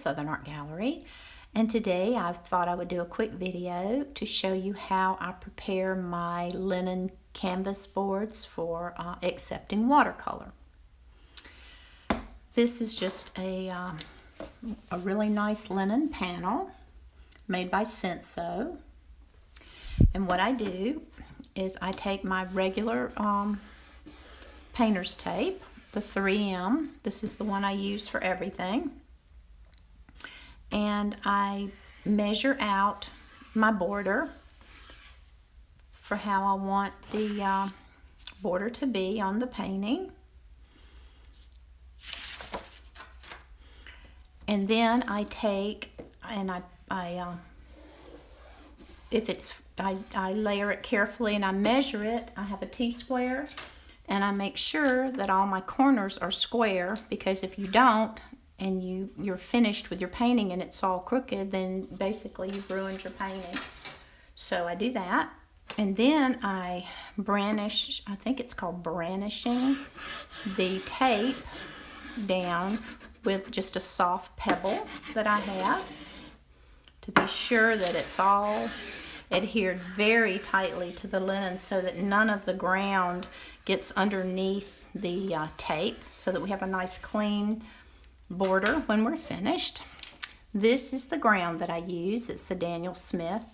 Southern Art Gallery, and today I thought I would do a quick video to show you how I prepare my linen canvas boards for accepting watercolor. This is just a really nice linen panel made by Senso, and what I do is I take my regular painter's tape, the 3M. This is the one I use for everything. And I measure out my border for how I want the border to be on the painting. And then I take and I layer it carefully and I measure it. I have a T-square and I make sure that all my corners are square, because if you don't and you're finished with your painting and it's all crooked, then basically you've ruined your painting. So I do that, and then I brandish, I think it's called brandishing, the tape down with just a soft pebble that I have to be sure that it's all adhered very tightly to the linen so that none of the ground gets underneath the tape, so that we have a nice clean border when we're finished. This is the ground that I use. It's the Daniel Smith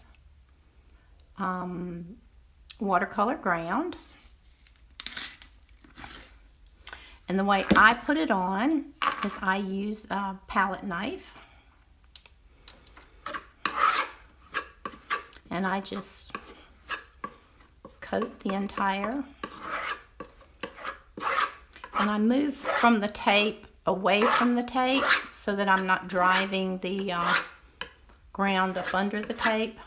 watercolor ground. And the way I put it on is I use a palette knife. And I just coat the entire. And I move from the tape away from the tape so that I'm not driving the ground up under the tape.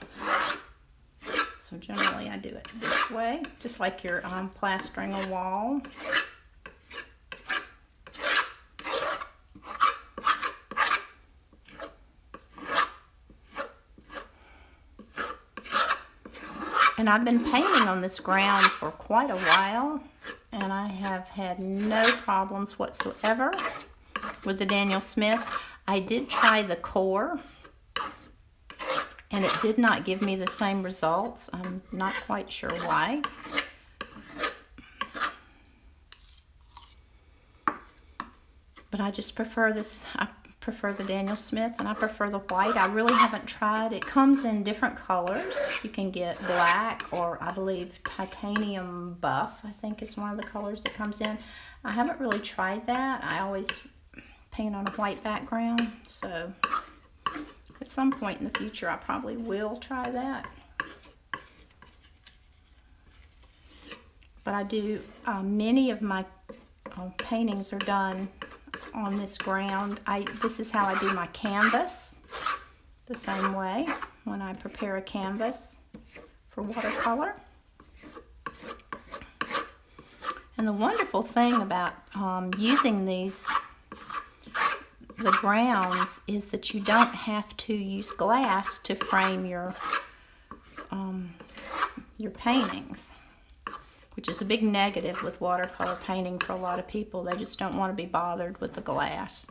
So generally I do it this way, just like you're plastering a wall. And I've been painting on this ground for quite a while, and I have had no problems whatsoever with the Daniel Smith. I did try the core, and it did not give me the same results. I'm not quite sure why. But I just prefer this. I prefer the Daniel Smith, and I prefer the white. I really haven't tried. It comes in different colors. You can get black, or I believe titanium buff, I think is one of the colors that comes in. I haven't really tried that. I always paint on a white background, so at some point in the future I probably will try that. But I do, many of my paintings are done on this ground. This is how I do my canvas, the same way when I prepare a canvas for watercolor. And the wonderful thing about using the grounds is that you don't have to use glass to frame your paintings, which is a big negative with watercolor painting for a lot of people. They just don't want to be bothered with the glass.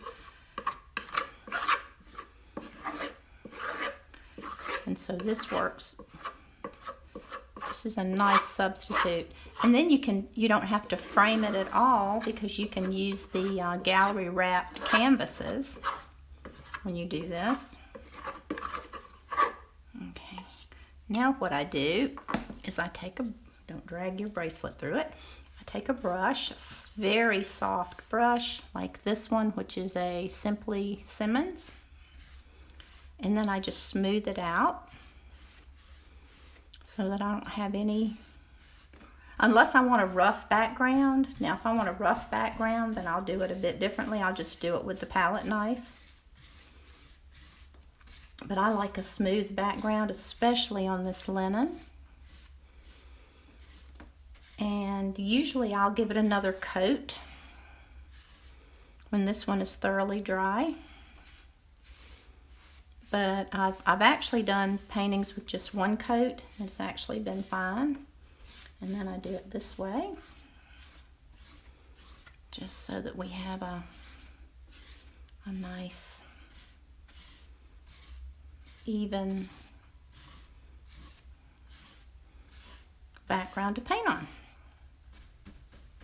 And so this works. This is a nice substitute. And then you don't have to frame it at all, because you can use the gallery wrapped canvases when you do this. Okay. Now what I do is I take don't drag your bracelet through it. I take a brush, a very soft brush like this one, which is a Simply Simmons, and then I just smooth it out so that I don't have any, unless I want a rough background. Now if I want a rough background, then I'll do it a bit differently. I'll just do it with the palette knife. But I like a smooth background, especially on this linen. And usually I'll give it another coat when this one is thoroughly dry. But I've actually done paintings with just one coat, and it's actually been fine. And then I do it this way, just so that we have a nice even background to paint on.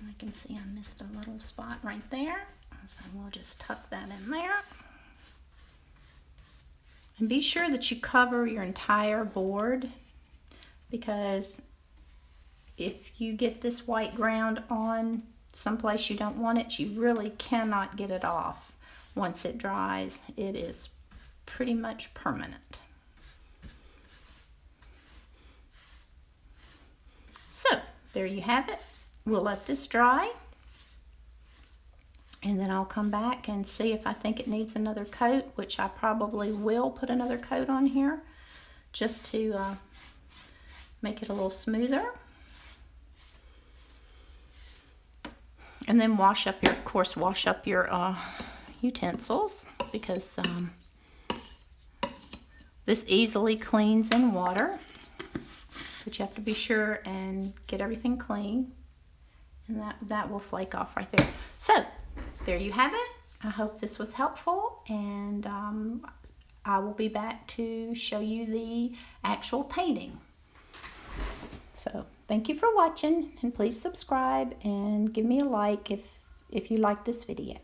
I can see I missed a little spot right there, so we'll just tuck that in there. And be sure that you cover your entire board, because if you get this white ground on someplace you don't want it, you really cannot get it off. Once it dries, it is pretty much permanent. So there you have it. We'll let this dry, and then I'll come back and see if I think it needs another coat, which I probably will put another coat on here just to make it a little smoother. And then wash up your utensils, because this easily cleans in water, but you have to be sure and get everything clean, and that will flake off right there. So there you have it. I hope this was helpful, and I will be back to show you the actual painting. So thank you for watching, and please subscribe and give me a like if you like this video.